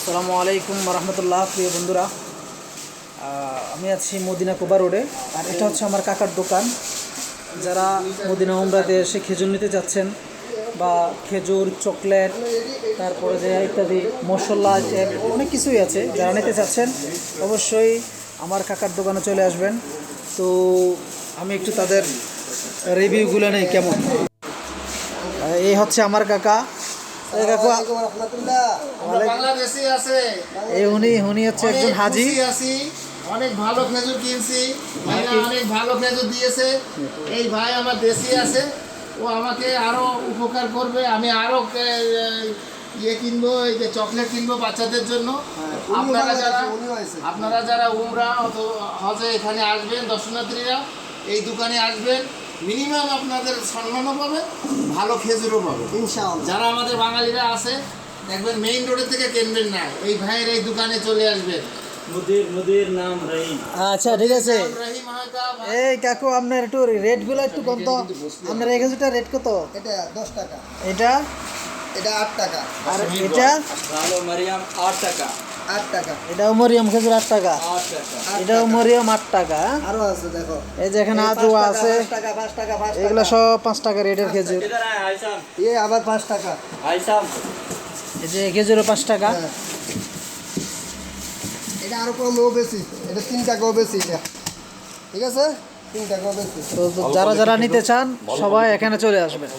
আসসালামু আলাইকুম রহমতুল্লাহ। প্রিয় বন্ধুরা, আমি আছি মদিনা কোবা রোডে, আর এটা হচ্ছে আমার কাকার দোকান। যারা মদিনা উমরাতে এসে খেজুর নিতে যাচ্ছেন, বা খেজুর, চকলেট, তারপরে যে ইত্যাদি মশলা, অনেক কিছুই আছে, যারা নিতে চাচ্ছেন অবশ্যই আমার কাকার দোকানে চলে আসবেন। তো আমি একটু তাদের রিভিউগুলো নেই কেমন। এই হচ্ছে আমার কাকা। উনি হচ্ছে একজন হাজি। অনেক ভালো খেজুর কিনছি, ভাইরা অনেক ভালো খেজুর দিয়েছে। এই ভাই আমার দেশি আছে, ও আমাকে আরো উপকার করবে। আমি আরো ইয়ে কিনবো, এই যে চকলেট কিনবো বাচ্চাদের জন্য। আপনারা যারা উমরা হজে এখানে আসবেন, দর্শনার্থীরা এই দোকানে আসবেন, মিনিমাম আপনাদের সম্মানও পাবেন, ভালো খেজুরও পাবেন ইনশাআল্লাহ। যারা আমাদের বাঙালিরা আছে দেখবেন মেইন রোডের থেকে কিনবেন না, এই ভাইয়ের এই দোকানে চলে আসবেন। মুদির নাম রহিম। আচ্ছা, ঠিক আছে। রহিম এই কাকু, আপনার একটু রেটগুলো একটু কত? আপনার এই খেজুরটা রেট কত? এটা 10 টাকা, এটা 8 টাকা, আর এটা ভালো মারিয়াম 8 টাকা। 8 টাকা, এটাও মরিয়ম খেজুর 8 টাকা, 8 টাকা। এটাও মরিয়ম 8 টাকা। আরো আছে দেখো, এই যে এখানে আজওয়া আছে, 5 টাকা, 5 টাকা, এগুলো সব 5 টাকা রেটের খেজুর। इधर आए आयशाम। এই আবার 5 টাকা। आयशाम। এই যে খেজুরও 5 টাকা। হ্যাঁ। এটা আরো কমও বেশি, এটা 3 টাকাও বেশি এটা, ঠিক আছে, 3 টাকাও বেশি। তো যারা যারা নিতে চান সবাই এখানে চলে আসবেন।